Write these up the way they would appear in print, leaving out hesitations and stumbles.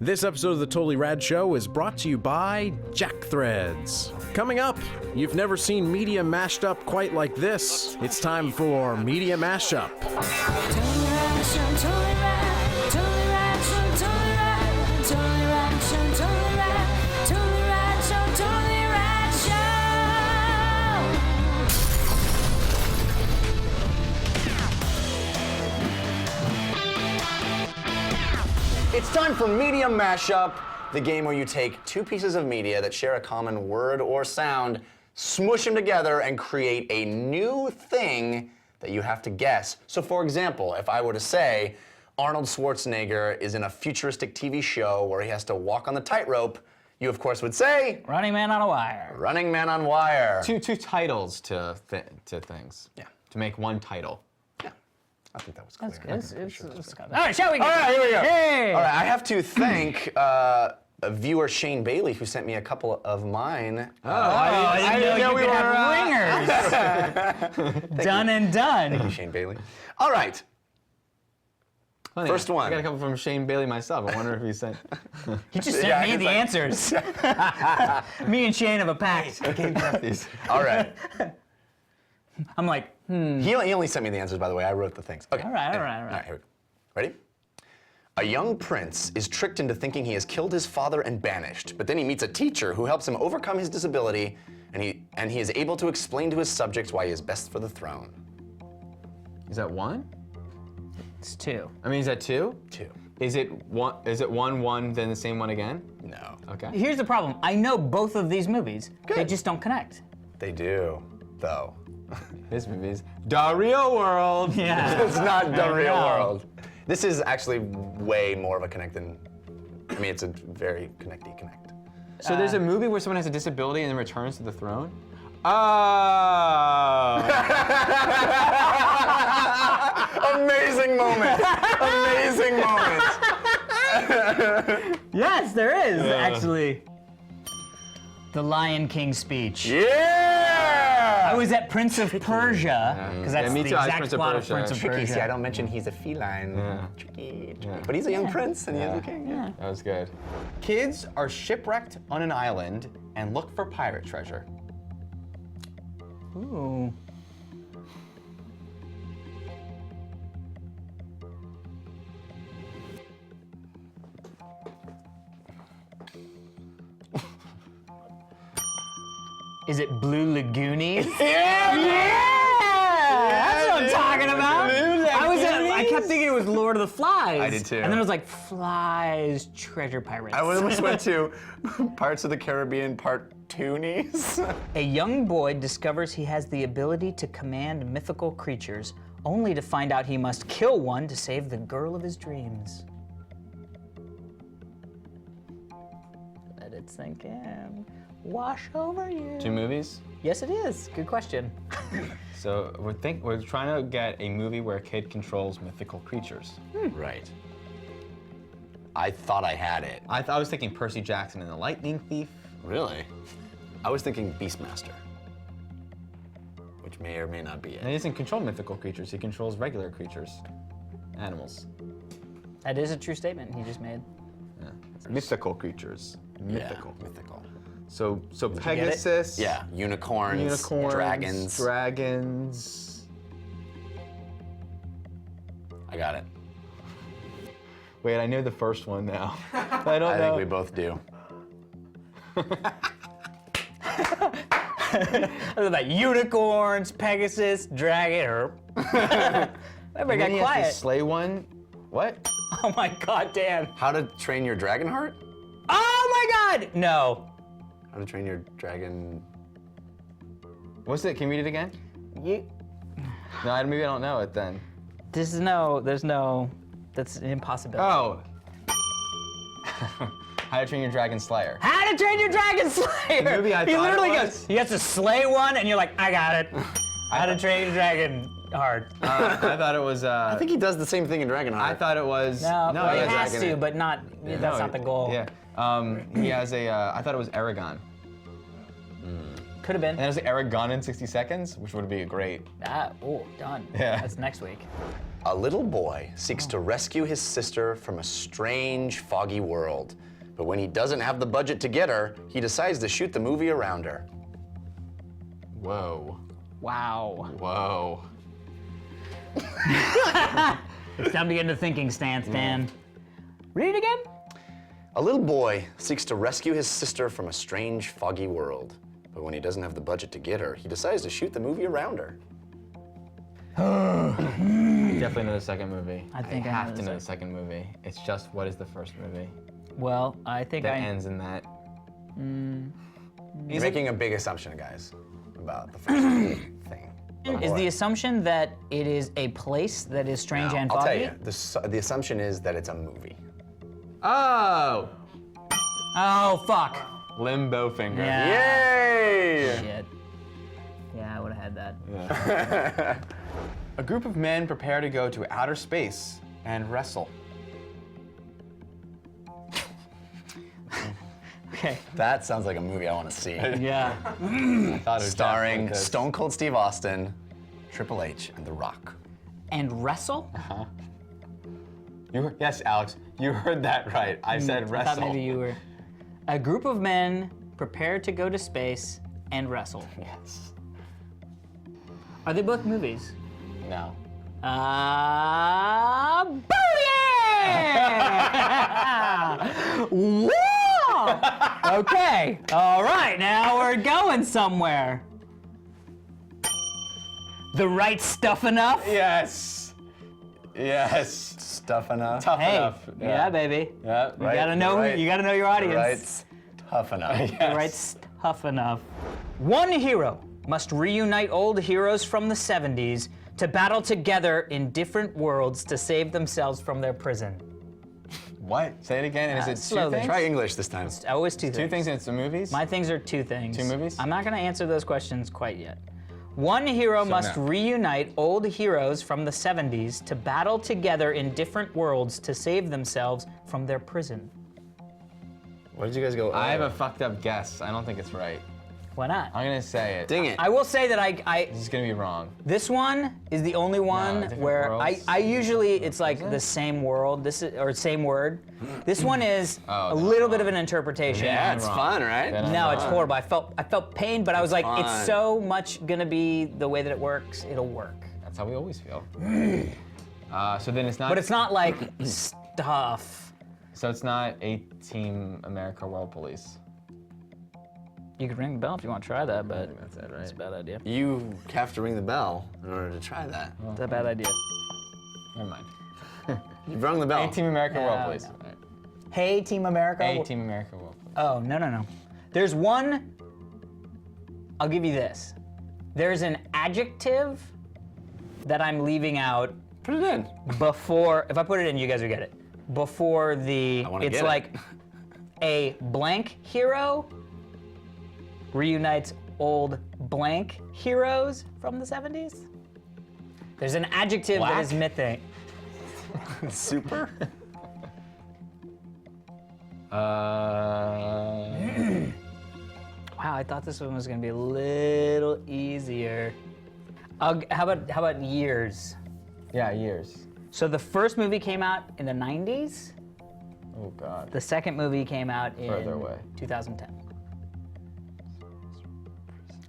This episode of the Totally Rad Show is brought to you by Jack Threads. Coming up, you've never seen media mashed up quite like this. It's time for Media Mashup. It's time for Media Mashup, the game where you take two pieces of media that share a common word or sound, smush them together, and create a new thing that you have to guess. So for example, if I were to say, Arnold Schwarzenegger is in a futuristic TV show where he has to walk on the tightrope, you of course would say, Running Man on a Wire. Running Man on Wire. Two titles to things. Yeah. To make one title. I think that was clear. That's good. It's all right, shall we go? All right, here we go. Hey! All right, I have to thank a viewer, Shane Bailey, who sent me a couple of mine. I didn't know we have ringers. Done and done. Thank you, Shane Bailey. All right. Funny, First one. I got a couple from Shane Bailey myself. I wonder if he sent. He just sent Yeah, me it's the like- answers. Me and Shane have a pact. these. All right. I'm like, He only sent me the answers, by the way. I wrote the things. Okay. All right. All right, here we go. Ready? A young prince is tricked into thinking he has killed his father and banished, but then he meets a teacher who helps him overcome his disability, and he is able to explain to his subjects why he is best for the throne. Is that one? it's two. I mean, is that two? Two. Is it one, then the same one again? No. Okay. Here's the problem. I know both of these movies. They Good. just don't connect. They do, though. This movie's The Real World. Yeah. It's not the real know. world. This is actually way more of a connect than, I mean, it's a very connect. So there's a movie where someone has a disability and then returns to the throne? Oh. Amazing moment. Amazing moment. Yes, there is, actually. The Lion King speech. Yeah! I was at Prince of Persia, because that's Yeah, me the too, I was exact Prince of plot of Persia. Prince of Tricky. See, I Persia. don't mention he's a feline. Yeah. Tricky. Yeah. But he's a young prince and he is a king. Yeah. That was good. Kids are shipwrecked on an island and look for pirate treasure. Ooh. Is it Blue Lagoonies? Yeah! That's what I'm talking about. I kept thinking it was Lord of the Flies. I did too. And then it was like Flies, Treasure Pirates. I almost went to Pirates of the Caribbean Part Toonies. A young boy discovers he has the ability to command mythical creatures, only to find out he must kill one to save the girl of his dreams. Let it sink in. Wash over you. Two movies? Yes, it is. Good question. So we're trying to get a movie where a kid controls mythical creatures. Right. I thought I had it. I was thinking Percy Jackson and the Lightning Thief. Really? I was thinking Beastmaster, which may or may not be And it. he doesn't control mythical creatures, he controls regular creatures. Animals. That is a true statement he just made. Yeah. Mythical creatures. Mythical. Yeah, mythical. So get it? Pegasus. Yeah, unicorns, dragons. Dragons. I got it. Wait, I know the first one now. I don't I know. think we both do. Look at that. Unicorns, Pegasus, dragon. Everybody And then got he has quiet. to slay one. What? Oh my god, damn. How to Train Your Dragon Heart? Oh my god! No. How to Train Your Dragon... What's it? Can you read it again? You, No, maybe I don't know it then. there's no, that's an impossibility. Oh. How to Train Your Dragon Slayer. How to Train Your Dragon Slayer! The movie I he thought it literally was. goes, he has to slay one, and you're like, I got it. How to Train Your Dragon Heart. I thought it was. I think he does the same thing in Dragon Heart. I thought it was. No, well, he he has has dragon to, in- but not, that's not the goal. Yeah. He has a. I thought it was Aragon. Could have been. And there's Aragon in 60 seconds, which would be great. Oh, done. Yeah. That's next week. A little boy seeks to rescue his sister from a strange, foggy world. But when he doesn't have the budget to get her, he decides to shoot the movie around her. Whoa. Wow. Whoa. It's time to get into thinking stance, Dan. Read it again. A little boy seeks to rescue his sister from a strange, foggy world. But when he doesn't have the budget to get her, he decides to shoot the movie around her. Definitely know the second movie. I think I have know to the know the second movie. It's just what is the first movie Well, I think that I. ends in that. He's making a big assumption, guys, about the first thing. Is the assumption that it is a place that is strange and I'll foggy? tell you, the assumption is that it's a movie. Oh! Oh, fuck. Limbo Finger. Yeah. Yay! Shit. Yeah, I would have had that. A group of men prepare to go to outer space and wrestle. Okay. That sounds like a movie I want to see. Yeah. I thought it was Starring definitely Stone Cold Steve Austin, Triple H, and The Rock. And wrestle? Yes, Alex, you heard that right. I said I wrestle. thought maybe you were. A group of men prepare to go to space and wrestle. Yes. Are they both movies? No. Booyah! Whoa! Okay. All right, now we're going somewhere. The right stuff enough? Yes. Yes. Stuff enough. Tough Hey, enough. yeah, baby. Yeah. You gotta know. right. You gotta know your audience. Right. Tough enough. The right stuff enough. One hero must reunite old heroes from the 70s to battle together in different worlds to save themselves from their prison. What? Say it again. And is it two slowly. things? Try English this time. Always two things. Two things and it's the movies? My things are two things. Two movies? I'm not gonna answer those questions quite yet. One hero must no. reunite old heroes from the 70s to battle together in different worlds to save themselves from their prison. What did you guys go? I have a fucked up guess. I don't think it's right. Why not? I'm gonna say it. Ding it. I will say that This is gonna be wrong. this one is the only one different where worlds? I usually it's like the same world. This is or same word. This one is Oh, a then little I'm bit of wrong. an interpretation. Yeah, I'm it's wrong. fun, right? Then I'm No, it's wrong. horrible. I felt pain, but I was like, fun. it's so much gonna be the way that it works. It'll work. That's how we always feel. So then it's not. But it's not like stuff. So it's not A Team America World Police. You could ring the bell if you want to try that, but That's it, right? it's a bad idea. You have to ring the bell in order to try that. It's a bad idea. Never mind. You've rung the bell. A Team America World No, Police. no. All right. Hey, Team America. A Team America World Police. Oh, no. There's one. I'll give you this. There's an adjective that I'm leaving out Put it in. before. If I put it in, you guys will get it. Before the. I wanna It's get it. like a blank hero reunites old blank heroes from the 70s. There's an adjective that is mythic. Super. Wow, I thought this one was gonna be a little easier. How about years? Yeah, years. So the first movie came out in the 90s. Oh God. The second movie came out in Further away. 2010.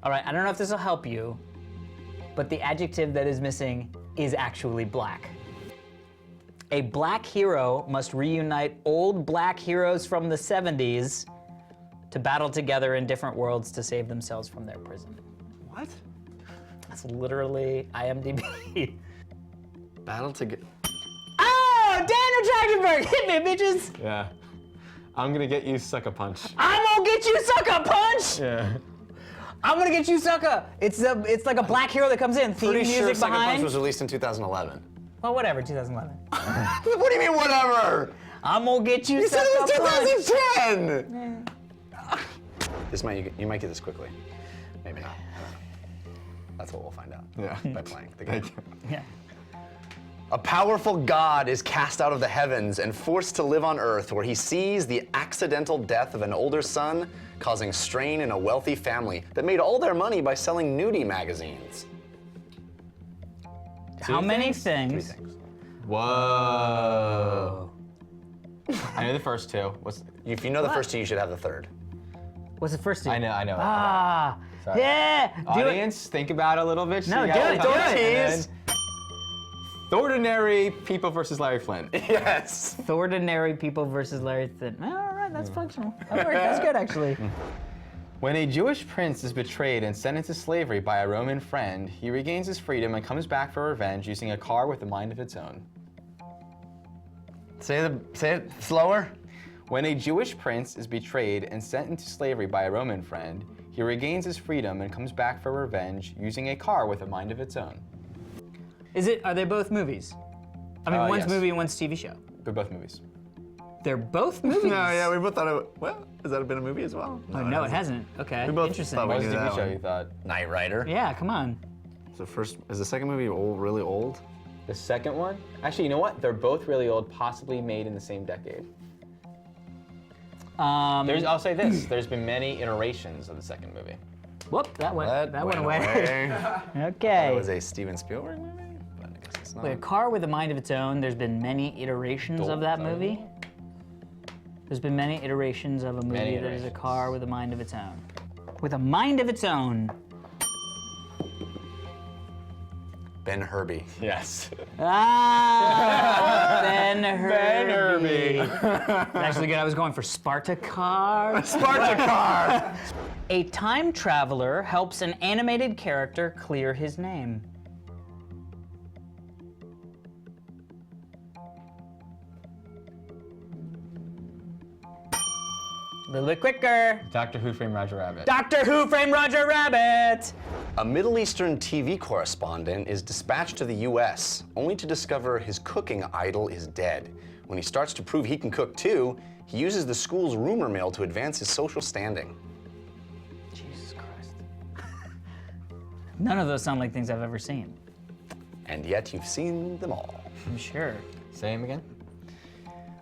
All right, I don't know if this will help you, but the adjective that is missing is actually black. A black hero must reunite old black heroes from the 70s to battle together in different worlds to save themselves from their prison. What? That's literally IMDb. Battle to get. Oh, Daniel Trachtenberg, hit me, bitches! Yeah. I'm gonna get you sucker punch. I'm gonna get you, sucker punch! Yeah. I'm gonna get you, sucker! It's like a black hero that comes in, theme Pretty music sure Sucker Punch behind. was released in 2011. Well, whatever, 2011. What do you mean, whatever? I'm gonna get you, You said it sucker punch! was 2010. You might get this quickly. Maybe not. I don't know. That's what we'll find out. Yeah. By playing the game. Thank you. Yeah. A powerful god is cast out of the heavens and forced to live on Earth, where he sees the accidental death of an older son, causing strain in a wealthy family that made all their money by selling nudie magazines. How many Three things things. Whoa. I know the first two. If you know the first two, you should have the third. What's the first two? I know. Ah, Sorry. yeah. Do it. Audience, think about it a little bit. No, You do got it, a do couple, it. and then Ordinary People versus Larry Flint. Yes. Ordinary People versus Larry Flint. All right, that's functional. That worked. That's good, actually. When a Jewish prince is betrayed and sent into slavery by a Roman friend, he regains his freedom and comes back for revenge using a car with a mind of its own. Say it slower. When a Jewish prince is betrayed and sent into slavery by a Roman friend, he regains his freedom and comes back for revenge using a car with a mind of its own. Are they both movies? I mean, one's yes. movie and one's TV show. They're both movies. They're both movies? No, yeah, we both thought it. Well, has that been a movie as well? Oh, no, it hasn't. Okay, We both interesting. thought What was knew the that TV show one. you thought? Knight Rider. Yeah, come on. Is the second movie really old? The second one? Actually, you know what? They're both really old, possibly made in the same decade. I'll say this, there's been many iterations of the second movie. Whoop, that went away. It Okay. was a Steven Spielberg movie, but I guess it's not. Wait, A Car with a Mind of Its Own, there's been many iterations of that movie? There's been many iterations of a movie Many that is a iterations. car with a mind of its own. With a mind of its own. Ben Herbie. Yes. Ah, Ben Herbie. Ben Herbie. Actually good, I was going for Spartacar. Spartacar! A time traveler helps an animated character clear his name. A little bit quicker. Doctor Who framed Roger Rabbit. Doctor Who framed Roger Rabbit. A Middle Eastern TV correspondent is dispatched to the US, only to discover his cooking idol is dead. When he starts to prove he can cook too, he uses the school's rumor mill to advance his social standing. Jesus Christ. None of those sound like things I've ever seen. And yet you've seen them all. I'm sure. Say him again.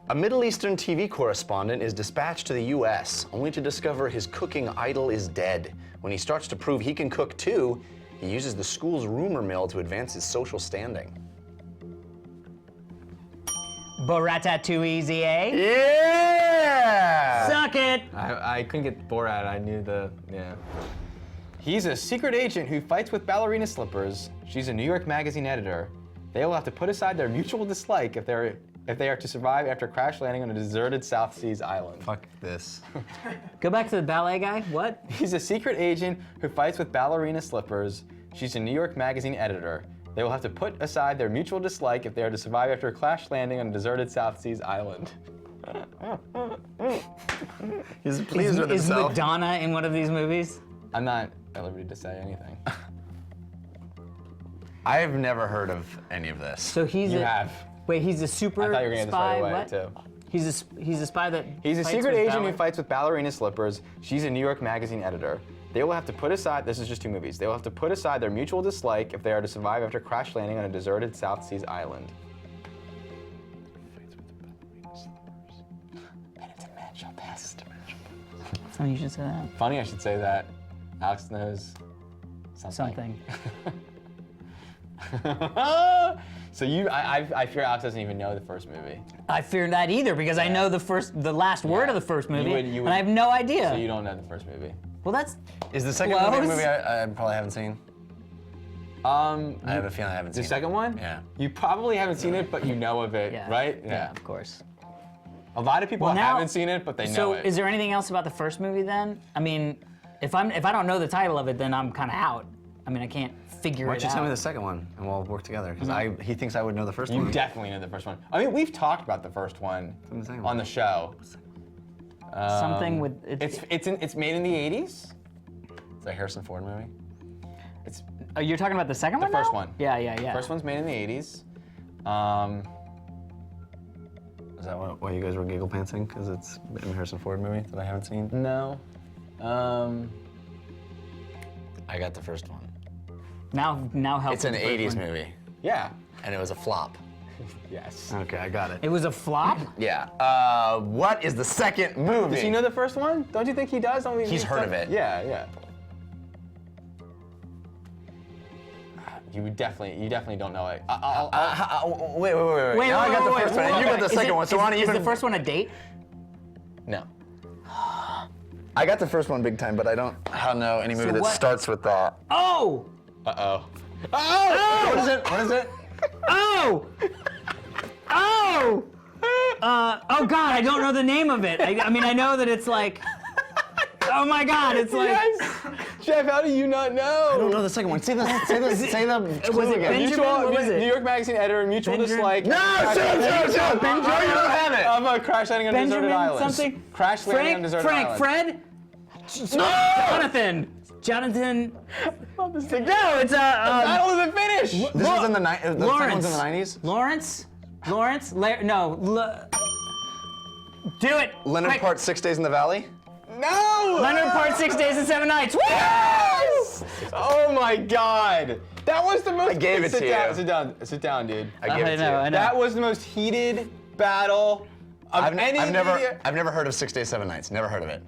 A Middle Eastern TV correspondent is dispatched to the US, only to discover his cooking idol is dead. When he starts to prove he can cook too, he uses the school's rumor mill to advance his social standing. Boratatouille, eh? Yeah! Suck it! I couldn't get Borat, I knew yeah. He's a secret agent who fights with ballerina slippers. She's a New York Magazine editor. They will have to put aside their mutual dislike if they are to survive after crash landing on a deserted South Seas island. Fuck this. Go back to the ballet guy. What? He's a secret agent who fights with ballerina slippers. She's a New York Magazine editor. They will have to put aside their mutual dislike if they are to survive after a crash landing on a deserted South Seas island. He's pleased with Is himself. Madonna in one of these movies? I'm not at liberty to say anything. I've never heard of any of this. So he's You a have. wait. He's a super I thought you were gonna get this spy. right away, What? too. He's a spy that. He's a fights secret with agent who ballet- fights with ballerina slippers. She's a New York Magazine editor. They will have to put aside, this is just two movies, they will have to put aside their mutual dislike if they are to survive after crash landing on a deserted South Seas island. Funny you should say that. Funny I should say that. Alex knows something. So I fear Alex doesn't even know the first movie. I fear that either because I know the last word of the first movie, You would- and I have no idea. So you don't know the first movie. Well, that's Is the second movie a Close. movie I probably haven't seen? I have a feeling I haven't The seen second one? Yeah. You probably haven't seen it, but you know of it, yeah. right? Yeah, of course. A lot of people Well, now- haven't seen it, but they know So, it. is there anything else about the first movie then? I mean, if I don't know the title of it, then I'm kind of out. I mean, I can't figure Why it don't you out. tell me the second one and we'll work together? Because he thinks I would know the first You one. definitely know the first one. I mean, we've talked about the first one the second on one? the show. Something with It's made in the 80s. It's a Harrison Ford movie. It's Oh, you're talking about the second one? first now? one. Yeah. First one's made in the 80s. Is that why you guys were giggle pantsing? Because it's a Harrison Ford movie that I haven't seen? No. I got the first one. Now help. It's an with the first 80s one. movie, Yeah. and it was a flop. Yes. Okay, I got it. It was a flop. Yeah. What is the second movie? Does he know the first one? Don't you think he does? I mean, He's heard of it. Yeah. you definitely don't know it. Wait. Now I got the first one, and you got the second one. So on Is even. the first one a date? No. I got the first one big time, but I don't know any movie that what- starts with that. Oh! Uh-oh. Oh! What is it? What is it? Oh! Oh! Oh God, I don't know the name of it. I mean, I know that it's like. Oh my God, it's like. Yes! Jeff, how do you not know? I don't know the second one. Say the clue Was it again. Benjamin? What was it? New York Magazine editor, mutual Benjamin? dislike. No, shut up. Benjamin, You don't have it. I'm a crash landing on a deserted Benjamin island. something? Crash landing on a deserted island. Fred? Jonathan. No, it's Battle of the finish! This was in the second Lawrence. one's in the 90s? Lawrence? Do it. Leonard Quick. Part 6 Days in the Valley? No! Leonard Part 6 Days and 7 Nights. Woo! Yes! Oh my God! That was the most. I gave it to you. Sit down, dude. I gave it to you. I know. That was the most heated battle of I've media. never heard of 6 Days, 7 Nights. Never heard of it.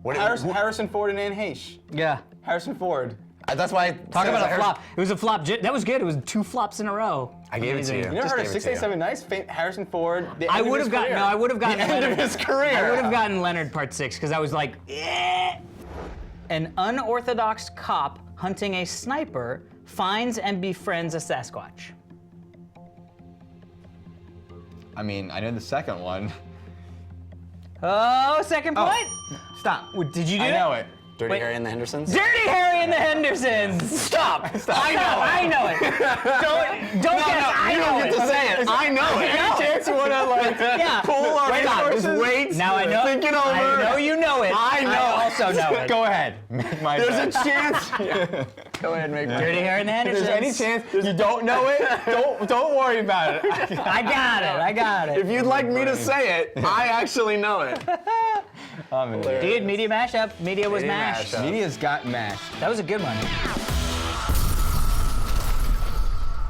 What? Harrison Ford and Anne Heche. Yeah. Harrison Ford. That's why. Talk about a flop. It was a flop. That was good. It was 2 flops in a row. I gave it to you. You never Just heard of gave it 6 to Days, you. 7 Nights? Harrison Ford. The I end of would his have gotten. career. No, I would have gotten. The end of his career. I would have gotten Leonard Part 6 because I was like, eh. An unorthodox cop hunting a sniper finds and befriends a Sasquatch. I mean, I know the second one. Oh, second point. Stop. Did you do I it? know it. Dirty Wait. Harry and the Hendersons? Dirty Harry and the Hendersons. Stop. I know it. Don't guess. I know You don't get to say it. I know it. Any chance you want to Yeah. Pull our Stop. resources. Wait. Now I know. Think it over. I know you know it. I know. I also know it. Go ahead. Make my There's bet. a chance. Go ahead and make that. Dirty Harry and the If Hendersons. there's any chance you don't know it, don't worry about it. I got it. If you'd like me to say it, I actually know it. I'm an idiot. Dude, Media Mashup. Media was Media mashed. Mashup. Media's got mashed. That was a good one.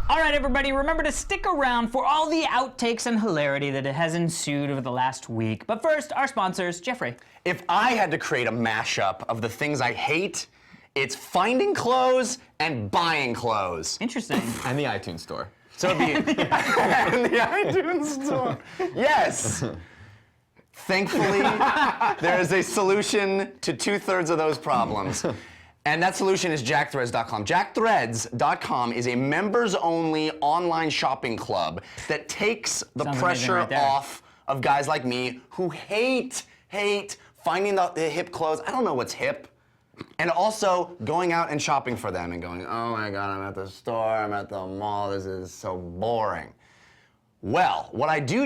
All right, everybody, remember to stick around for all the outtakes and hilarity that has ensued over the last week. But first, our sponsors, Jeffrey. If I had to create a mashup of the things I hate, it's finding clothes and buying clothes. Interesting. And the iTunes store. So it'd be in the iTunes store. Yes. Thankfully, there is a solution to 2/3 of those problems. And that solution is jackthreads.com. Jackthreads.com is a members-only online shopping club that takes the Sounds amazing pressure right there. off of guys like me who hate finding the hip clothes. I don't know what's hip. And also going out and shopping for them and going, oh my God, I'm at the store, I'm at the mall, this is so boring. Well, what I do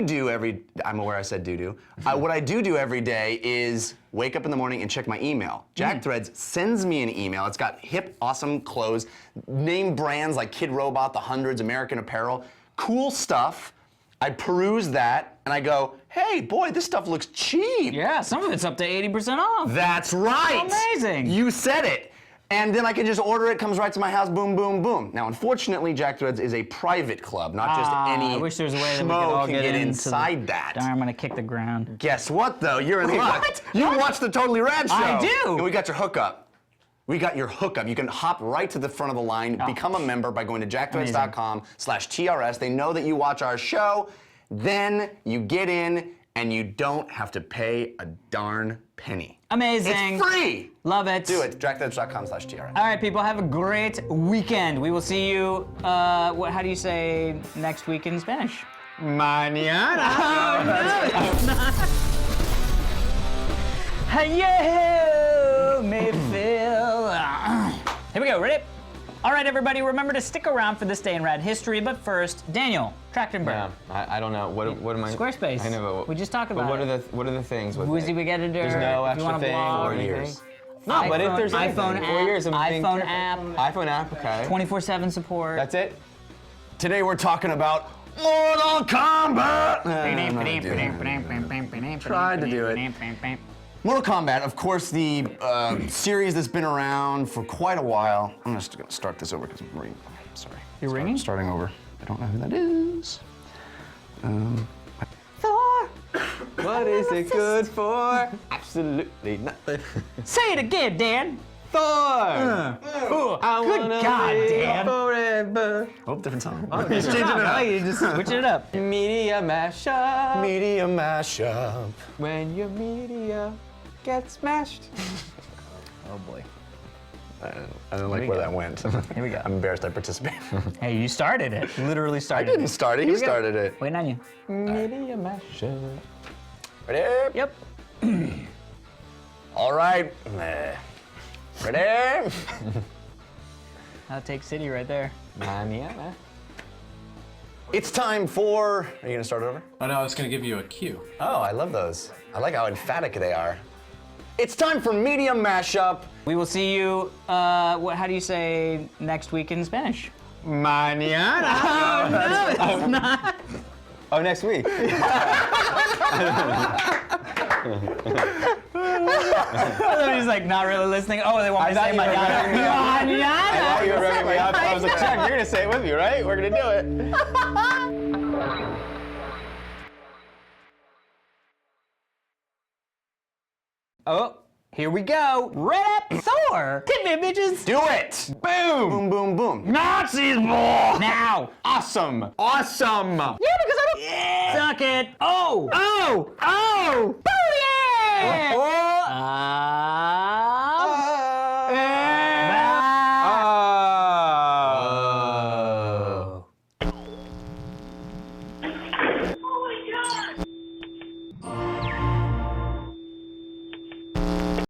I'm aware I said doo-doo. What I do every day is wake up in the morning and check my email. JackThreads sends me an email. It's got hip, awesome clothes, name brands like Kid Robot, The Hundreds, American Apparel, cool stuff. I peruse that and I go, hey, boy, this stuff looks cheap. Yeah, some of it's up to 80% off. That's right. Amazing. You said it. And then I can just order it, comes right to my house, boom, boom, boom. Now, unfortunately, JackThreads is a private club, not just any I wish there was a way that we could schmo all can get get into inside that. Darn, I'm gonna kick the ground. Guess what, though? You're in luck. what? You watched the Totally Rad show. I do. And we got your hookup. We got your hookup. You can hop right to the front of the line, become a member by going to jackthreads.com/TRS. They know that you watch our show. Then you get in, and you don't have to pay a darn penny. Amazing. It's free. Love it. Do it. jackthreads.com/TRS. All right, people, have a great weekend. We will see you, how do you say next week in Spanish? Mañana. Hey, me feel. Here we go, ready? All right, everybody, remember to stick around for this day in rad history, but first, Daniel, Trachtenberg. Yeah, I don't know. What am I? Squarespace. I know, but We just talked about what it. Are the things with Woozy it? we get to do. There's no if you extra wanna thing blog. or anything. years. No, but if there's iPhone anything, 4 app, years of being iPhone careful. app. iPhone app, okay. 24/7 support. That's it. Today we're talking about Mortal Kombat. Tried to do it. Mortal Kombat, of course, the series that's been around for quite a while. I'm just gonna start this over because I'm ringing. Sorry. You're ringing? Starting over. I don't know who that is. Thor. What is it good for? Absolutely nothing. Say it again, Dan. Thor! Good God, Dan. Forever. Oh, different song. He's changing it up. You're just switching it up. Media Mashup. Media Mashup. When your media gets smashed. Oh boy. I don't like where that went. Here we go. I'm embarrassed I participated. Hey, you started it. Literally I started didn't it. start it. He started it. Waiting on you. Media Mashup. Ready? Yep. All right. Ready? I'll take City right there. Manana. It's time for. Are you gonna start over? Oh no, I was gonna give you a cue. Oh, I love those. I like how emphatic they are. It's time for Media Mashup. We will see you, how do you say next week in Spanish? Mañana. No, it's not. Oh, next week. He's like not really listening. Oh, they want me to say thought you were mañana. wrapping me up. I Mañana. thought you were wrapping me up. I was like, Chuck, you're gonna say it with me, right? We're gonna do it. Oh, here we go. Red up Thor. Hit me, bitches. Do it. Boom! Boom, boom, boom. Nazis, boy. Now. Awesome! Awesome! Yeah, because I don't. Suck it. Oh. Oh. Oh. Booyah. Oh!